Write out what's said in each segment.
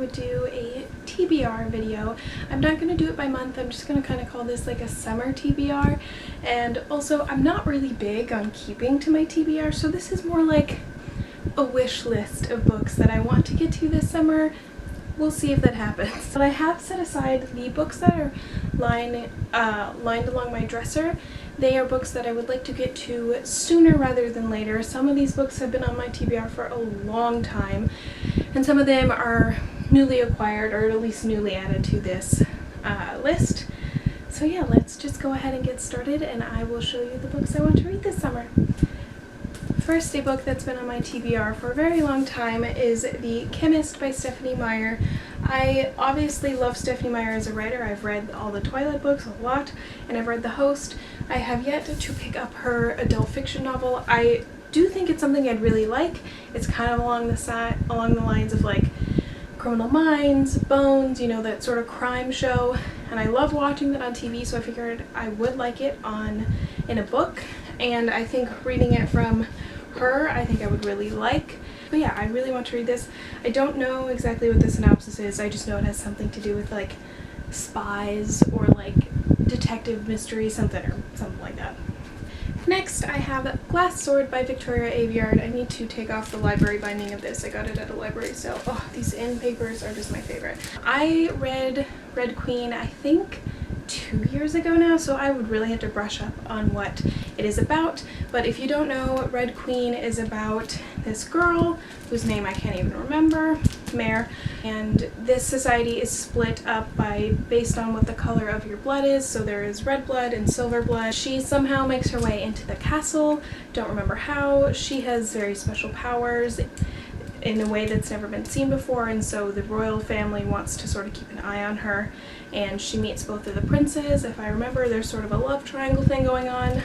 would do a TBR video. I'm not going to do it by month, I'm just going to kind of call this like a summer TBR. And also, I'm not really big on keeping to my TBR, so this is more like a wish list of books that I want to get to this summer. We'll see if that happens. But I have set aside the books that are lined along my dresser. They are books that I would like to get to sooner rather than later. Some of these books have been on my TBR for a long time, and some of them are newly acquired or at least newly added to this list. So yeah, let's just go ahead and get started, and I will show you the books I want to read this summer. First, a book that's been on my TBR for a very long time is The Chemist by Stephenie Meyer. I obviously love Stephenie Meyer as a writer. I've read all the Twilight books a lot, and I've read The Host. I have yet to pick up her adult fiction novel. I do think it's something I'd really like. It's kind of along the lines of like Criminal Minds, Bones, you know, that sort of crime show. And I love watching that on TV, so I figured I would like it in a book. And I think reading it from her, I think I would really like. But yeah, I really want to read this. I don't know exactly what the synopsis is. I just know it has something to do with like spies or like detective mystery, something like that. Next, I have Glass Sword by Victoria Aveyard. I need to take off the library binding of this. I got it at a library sale. Oh, these end papers are just my favorite. I read Red Queen, I think 2 years ago now, so I would really have to brush up on what it is about. But if you don't know, Red Queen is about this girl whose name I can't even remember, Mare, and this society is split up based on what the color of your blood is. So there is red blood and silver blood. She somehow makes her way into the castle, don't remember how. She has very special powers in a way that's never been seen before, and so the royal family wants to sort of keep an eye on her, and she meets both of the princes. If I remember, there's sort of a love triangle thing going on.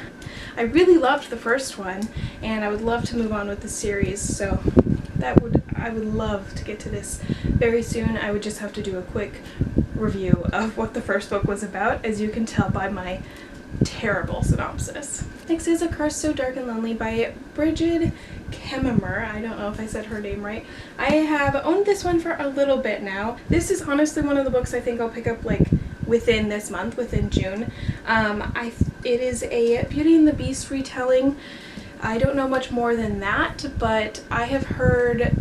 I really loved the first one, and I would love to move on with the series, so I would love to get to this very soon. I would just have to do a quick review of what the first book was about, as you can tell by my terrible synopsis. Next is A Curse So Dark and Lonely by Bridget Kemmerer. I don't know if I said her name right. I have owned this one for a little bit now. This is honestly one of the books I think I'll pick up like within this month, within June. It is a Beauty and the Beast retelling. I don't know much more than that, but I have heard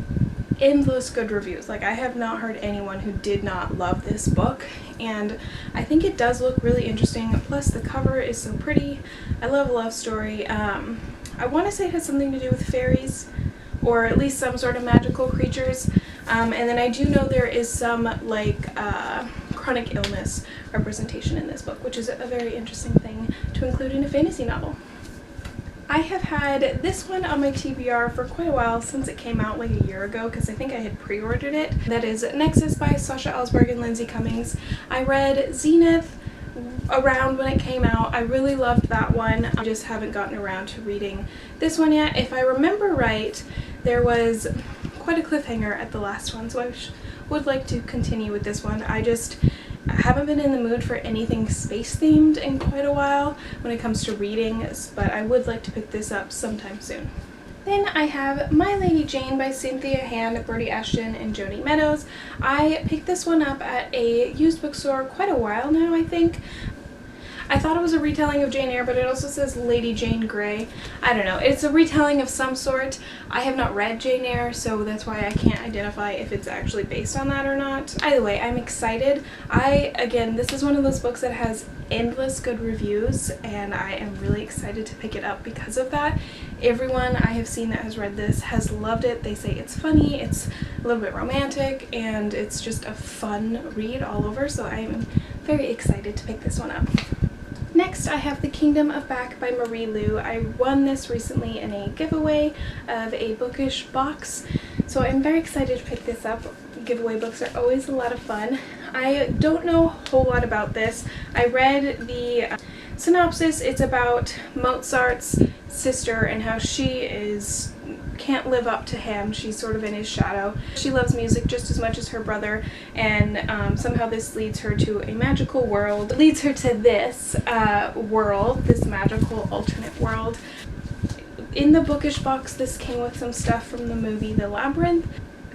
endless good reviews. Like, I have not heard anyone who did not love this book, and I think it does look really interesting. Plus the cover is so pretty. I love a love story. I want to say it has something to do with fairies, or at least some sort of magical creatures, and then I do know there is some like chronic illness representation in this book, which is a very interesting thing to include in a fantasy novel. I have had this one on my TBR for quite a while, since it came out like a year ago, because I think I had pre-ordered it. That is Nexus by Sasha Ellsberg and Lindsay Cummings. I read Zenith around when it came out. I really loved that one. I just haven't gotten around to reading this one yet. If I remember right, there was quite a cliffhanger at the last one, so I would like to continue with this one. I haven't been in the mood for anything space themed in quite a while when it comes to reading, but I would like to pick this up sometime soon. Then I have My Lady Jane by Cynthia Hand, Brodie Ashton, and Jody Meadows. I picked this one up at a used bookstore quite a while now, I think. I thought it was a retelling of Jane Eyre, but it also says Lady Jane Grey. I don't know. It's a retelling of some sort. I have not read Jane Eyre, so that's why I can't identify if it's actually based on that or not. Either way, I'm excited. Again, this is one of those books that has endless good reviews, and I am really excited to pick it up because of that. Everyone I have seen that has read this has loved it. They say it's funny, it's a little bit romantic, and it's just a fun read all over, so I am very excited to pick this one up. Next, I have The Kingdom of Back by Marie Lu. I won this recently in a giveaway of a bookish box, so I'm very excited to pick this up. Giveaway books are always a lot of fun. I don't know a whole lot about this. I read the synopsis. It's about Mozart's sister and how she can't live up to him. She's sort of in his shadow. She loves music just as much as her brother, and somehow this leads her to a magical world. It leads her to this world, this magical alternate world. In the bookish box, this came with some stuff from the movie The Labyrinth.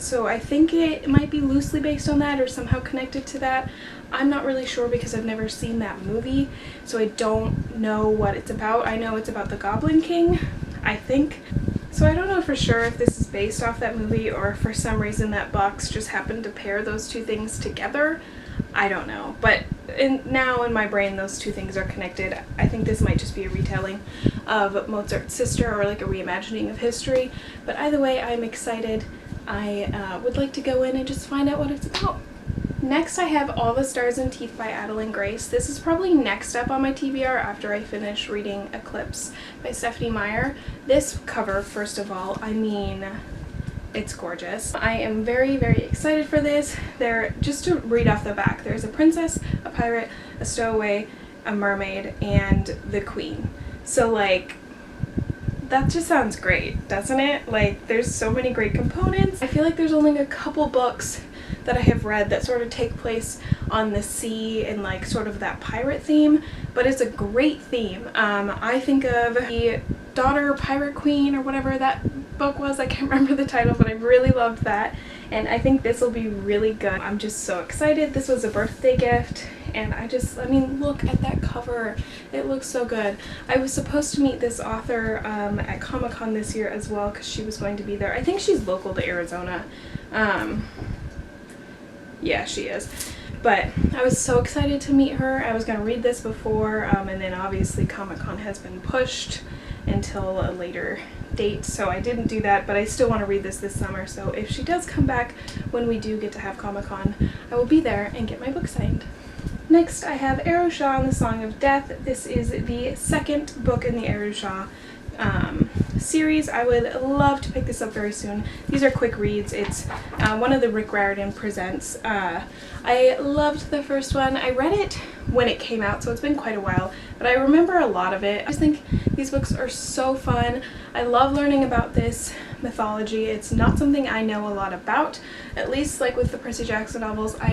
so I think it might be loosely based on that or somehow connected to that. I'm not really sure because I've never seen that movie, so I don't know what it's about. I know it's about the Goblin King, I think. So I don't know for sure if this is based off that movie or if for some reason that box just happened to pair those two things together. I don't know, but now in my brain those two things are connected. I think this might just be a retelling of Mozart's Sister or like a reimagining of history, but either way I'm excited. I would like to go in and just find out what it's about. Next I have All the Stars and Teeth by Adeline Grace. This is probably next up on my TBR after I finish reading Eclipse by Stephanie Meyer. This cover, first of all, I mean, it's gorgeous. I am very, very excited for this. Just to read off the back, there's a princess, a pirate, a stowaway, a mermaid, and the queen. So like, that just sounds great, doesn't it? Like, there's so many great components. I feel like there's only a couple books that I have read that sort of take place on the sea and like sort of that pirate theme, but it's a great theme. I think of the Daughter Pirate Queen or whatever that book was. I can't remember the title, but I really loved that, and I think this will be really good. I'm just so excited. This was a birthday gift, and I mean, look at that cover. It looks so good. I was supposed to meet this author at Comic-Con this year as well because she was going to be there. I think she's local to Arizona. Yeah, she is. But I was so excited to meet her. I was going to read this before, and then obviously Comic-Con has been pushed until a later date, so I didn't do that, but I still want to read this summer, so if she does come back when we do get to have Comic-Con, I will be there and get my book signed. Next, I have Aru Shah and the Song of Death. This is the second book in the Aru Shah series. I would love to pick this up very soon. These are quick reads. It's one of the Rick Riordan Presents. I loved the first one. I read it when it came out, so it's been quite a while, but I remember a lot of it. I just think these books are so fun. I love learning about this mythology. It's not something I know a lot about, at least like with the Percy Jackson novels. I,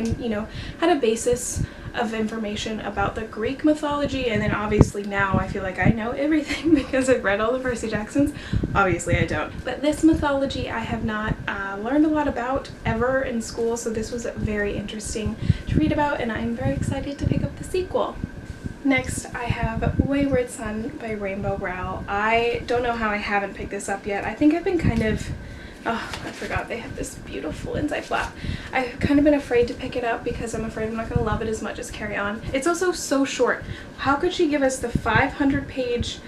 had a basis of information about the Greek mythology, and then obviously now I feel like I know everything because I've read all the Percy Jacksons. Obviously I don't. But this mythology I have not learned a lot about ever in school, so this was very interesting to read about, and I'm very excited to pick up the sequel. Next, I have Wayward Son by Rainbow Rowell. I don't know how I haven't picked this up yet. I think I've been kind of... Oh, I forgot they have this beautiful inside flap. I've kind of been afraid to pick it up because I'm afraid I'm not going to love it as much as Carry On. It's also so short. How could she give us the 500-page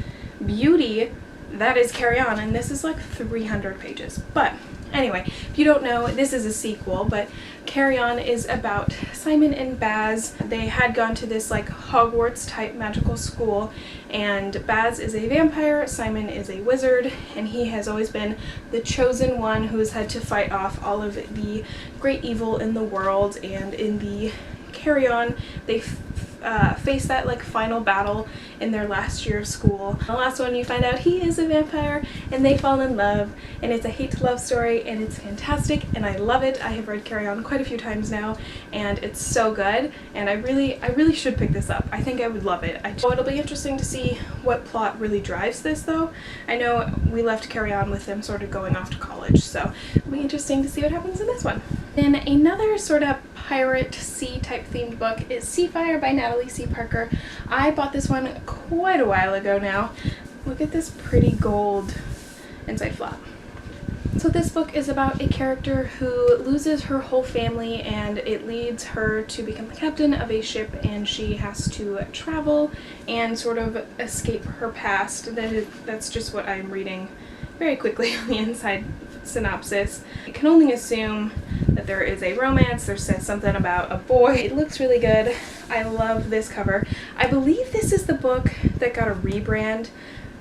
beauty that is Carry On, and this is like 300 pages. But anyway, if you don't know, this is a sequel, but Carry On is about Simon and Baz. They had gone to this like Hogwarts type magical school, and Baz is a vampire, Simon is a wizard, and he has always been the chosen one who has had to fight off all of the great evil in the world. And in the Carry On, they face that like final battle in their last year of school. The last one, you find out he is a vampire and they fall in love, and it's a hate to love story, and it's fantastic and I love it. I have read Carry On quite a few times now and it's so good, and I really should pick this up. I think I would love it. It'll be interesting to see what plot really drives this though. I know we left Carry On with them sort of going off to college, so it'll be interesting to see what happens in this one. Then another sort of pirate sea type themed book is Seafire by Natalie C. Parker. I bought this one quite a while ago now. Look at this pretty gold inside flap. So this book is about a character who loses her whole family, and it leads her to become the captain of a ship, and she has to travel and sort of escape her past. That's just what I'm reading very quickly on the inside synopsis. I can only assume that there is a romance. There says something about a boy. It looks really good. I love this cover. I believe this is the book that got a rebrand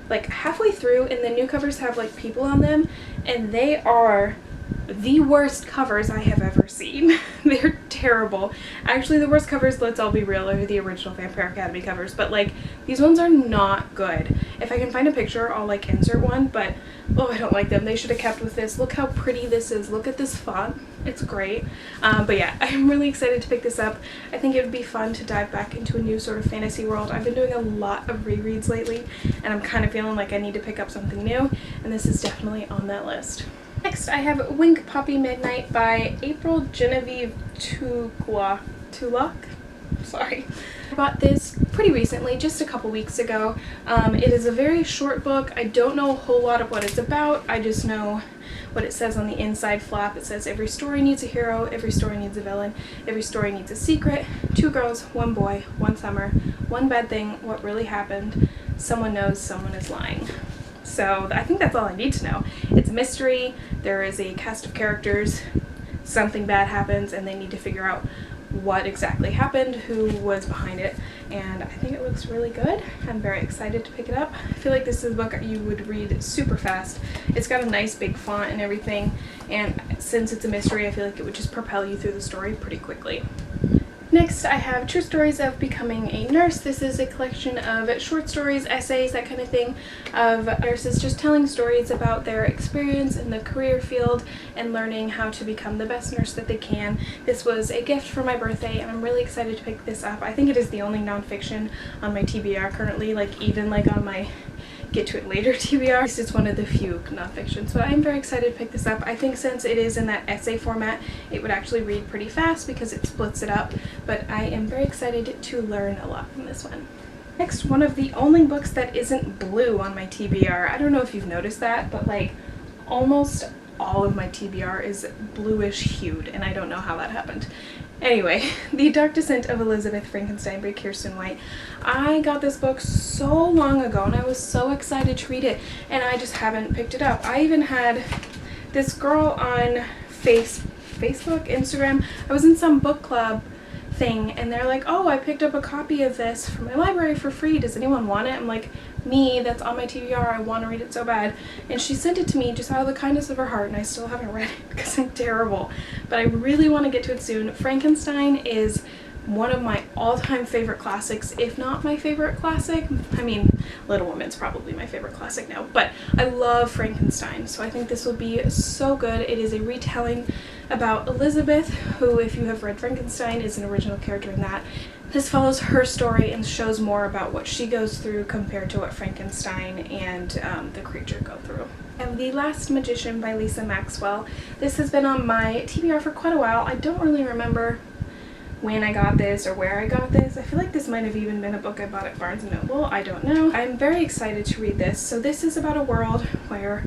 like halfway through, and the new covers have like people on them, and they are the worst covers I have ever seen. They're terrible. Actually, the worst covers, let's all be real, are the original Vampire Academy covers, but like these ones are not good. If I can find a picture, I'll like insert one, but oh, I don't like them. They should have kept with this. Look how pretty this is. Look at this font. It's great. But yeah, I'm really excited to pick this up. I think it would be fun to dive back into a new sort of fantasy world. I've been doing a lot of rereads lately, and I'm kind of feeling like I need to pick up something new, and this is definitely on that list. Next, I have Wink Poppy Midnight by April Genevieve Tulloch. Sorry. I bought this pretty recently, just a couple weeks ago. It is a very short book. I don't know a whole lot of what it's about. I just know what it says on the inside flap. It says, every story needs a hero, every story needs a villain, every story needs a secret, 2 girls, 1 boy, 1 summer, 1 bad thing, what really happened, someone knows someone is lying. So I think that's all I need to know. It's a mystery, there is a cast of characters, something bad happens, and they need to figure out what exactly happened, who was behind it, and I think it looks really good. I'm very excited to pick it up. I feel like this is a book you would read super fast. It's got a nice big font and everything, and since it's a mystery, I feel like it would just propel you through the story pretty quickly. Next, I have True Stories of Becoming a Nurse. This is a collection of short stories, essays, that kind of thing, of nurses just telling stories about their experience in the career field and learning how to become the best nurse that they can. This was a gift for my birthday, and I'm really excited to pick this up. I think it is the only nonfiction on my TBR currently, even on my get to it later TBR. It's one of the few nonfictions, but I'm very excited to pick this up. I think since it is in that essay format, it would actually read pretty fast because it splits it up, but I am very excited to learn a lot from this one. Next, one of the only books that isn't blue on my TBR. I don't know if you've noticed that, but almost all of my TBR is bluish hued, and I don't know how that happened. Anyway, The Dark Descent of Elizabeth Frankenstein by Kirsten White. I got this book so long ago and I was so excited to read it, and I just haven't picked it up. I even had this girl on Facebook, Instagram. I was in some book club thing and they're like, oh, I picked up a copy of this from my library for free. Does anyone want it? I'm like, me, that's on my TBR, I want to read it so bad. And she sent it to me just out of the kindness of her heart, and I still haven't read it because I'm terrible. But I really want to get to it soon. Frankenstein is one of my all-time favorite classics, if not my favorite classic. I mean, Little Women's probably my favorite classic now, but I love Frankenstein, so I think this will be so good. It is a retelling about Elizabeth, who, if you have read Frankenstein, is an original character in that. This follows her story and shows more about what she goes through compared to what Frankenstein and the creature go through. And The Last Magician by Lisa Maxwell. This has been on my TBR for quite a while. I don't really remember when I got this or where I got this. I feel like this might have even been a book I bought at Barnes & Noble. I don't know. I'm very excited to read this. So this is about a world where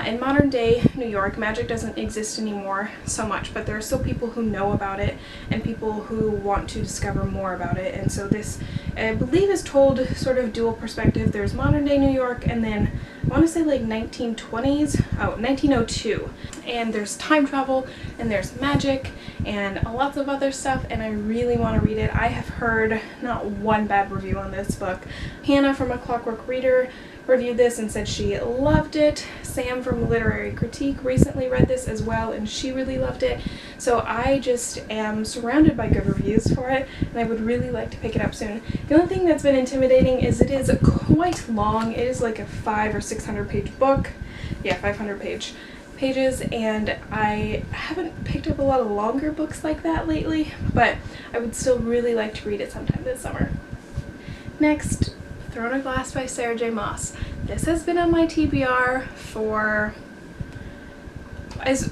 in modern day New York, magic doesn't exist anymore so much, but there are still people who know about it and people who want to discover more about it. And so this, I believe, is told sort of dual perspective. There's modern day New York, and then I want to say 1902. And there's time travel, and there's magic, and lots of other stuff, and I really want to read it. I have heard not one bad review on this book. Hannah from A Clockwork Reader reviewed this and said she loved it. Sam from Literary Critique recently read this as well, and she really loved it. So I just am surrounded by good reviews for it, and I would really like to pick it up soon. The only thing that's been intimidating is it is quite long. It is like a 500 or 600 page book. Yeah, 500 pages, and I haven't picked up a lot of longer books like that lately, but I would still really like to read it sometime this summer. Next, Throne of Glass by Sarah J. Maas. This has been on my TBR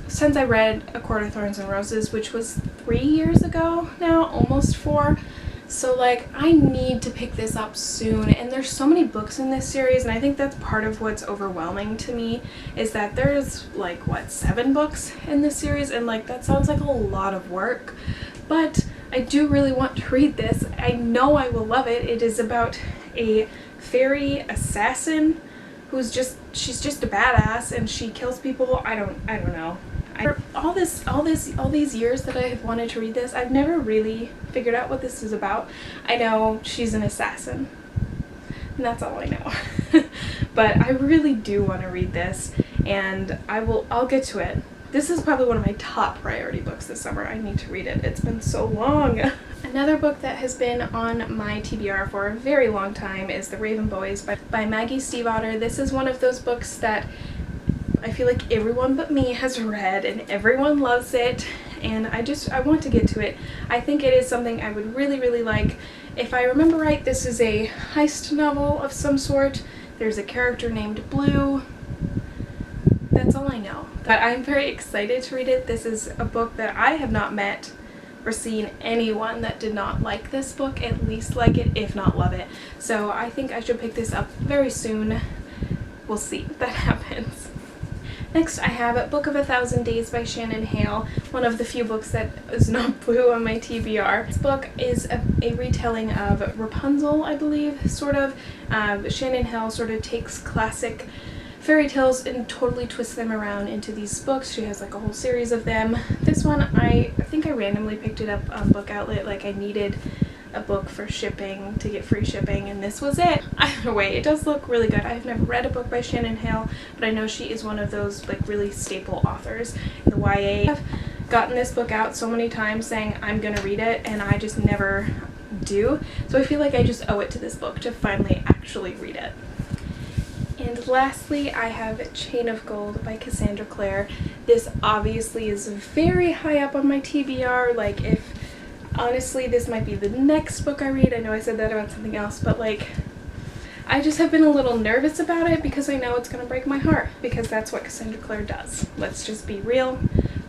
since I read A Court of Thorns and Roses, which was 3 years ago now, almost 4. So I need to pick this up soon, and there's so many books in this series, and I think that's part of what's overwhelming to me, is that there's 7 books in this series, and that sounds like a lot of work, but I do really want to read this. I know I will love it. It is about a fairy assassin who's she's just a badass, and she kills people. I don't know. All these years that I have wanted to read this, I've never really figured out what this is about. I know she's an assassin, and that's all I know. But I really do want to read this, and I'll get to it. This is probably one of my top priority books this summer. I need to read it. It's been so long. Another book that has been on my TBR for a very long time is The Raven Boys by Maggie Stiefvater. This is one of those books that I feel like everyone but me has read, and everyone loves it, and I want to get to it. I think it is something I would really, really like. If I remember right, this is a heist novel of some sort. There's a character named Blue. That's all I know. But I'm very excited to read it. This is a book that I have not met or seen anyone that did not like this book at least like it, if not love it. So I think I should pick this up very soon. We'll see if that happens. Next I have Book of a Thousand Days by Shannon Hale, one of the few books that is not blue on my TBR. This book is a retelling of Rapunzel, I believe, sort of. Shannon Hale sort of takes classic fairy tales and totally twists them around into these books. She has like a whole series of them. This one, I think I randomly picked it up on Book Outlet, like I needed a book for shipping to get free shipping, and this was it. Either way, it does look really good. I've never read a book by Shannon Hale, but I know she is one of those like really staple authors in the YA. I've gotten this book out so many times saying I'm gonna read it, and I just never do. So I feel like I just owe it to this book to finally actually read it. And lastly, I have Chain of Gold by Cassandra Clare. This obviously is very high up on my TBR. Like, if honestly this might be the next book I read. I know I said that about something else, but like I just have been a little nervous about it because I know it's gonna break my heart, because that's what Cassandra Clare does. Let's just be real.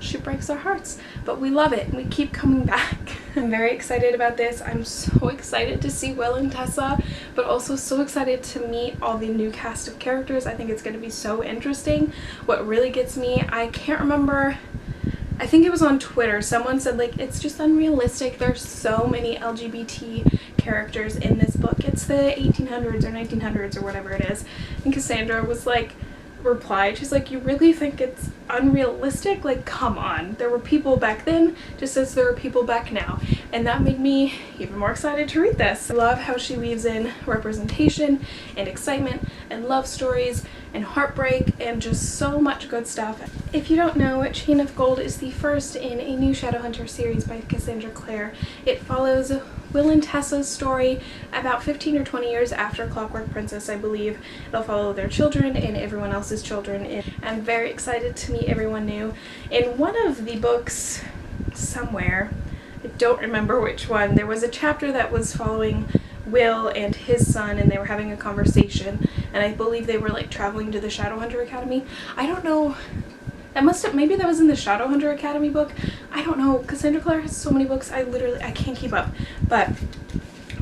She breaks our hearts, but we love it and we keep coming back. I'm very excited about this. I'm so excited to see Will and Tessa, but also so excited to meet all the new cast of characters. I think it's going to be so interesting. What really gets me, I can't remember, I think it was on Twitter, someone said like it's just unrealistic. There's so many LGBT characters in this book. It's the 1800s or 1900s or whatever it is. And Cassandra was like, replied, she's like, you really think it's unrealistic? Like, come on, there were people back then just as there are people back now. And that made me even more excited to read this. I love how she weaves in representation and excitement and love stories and heartbreak and just so much good stuff. If you don't know, Chain of Gold is the first in a new Shadowhunter series by Cassandra Clare. It follows Will and Tessa's story about 15 or 20 years after Clockwork Princess, I believe. It'll follow their children and everyone else's children. And I'm very excited to meet everyone new. In one of the books somewhere, I don't remember which one, there was a chapter that was following Will and his son, and they were having a conversation, and I believe they were like traveling to the Shadowhunter Academy. I don't know, that must have, maybe that was in the Shadowhunter Academy book. I don't know. Cassandra Clare has so many books, I can't keep up. But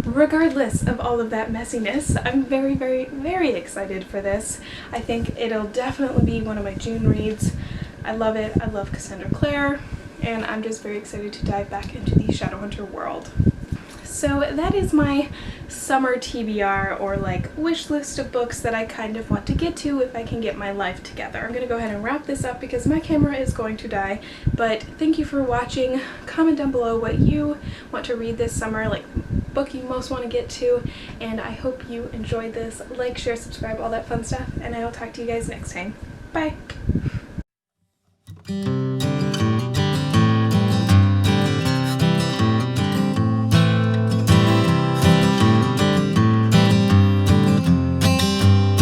regardless of all of that messiness, I'm very, very, very excited for this. I think it'll definitely be one of my June reads. I love it. I love Cassandra Clare, and I'm just very excited to dive back into the Shadowhunter world. So that is my summer TBR, or like wish list of books that I kind of want to get to if I can get my life together. I'm gonna go ahead and wrap this up because my camera is going to die, but thank you for watching. Comment down below what you want to read this summer, like book you most want to get to, and I hope you enjoyed this. Like, share, subscribe, all that fun stuff, and I will talk to you guys next time. Bye!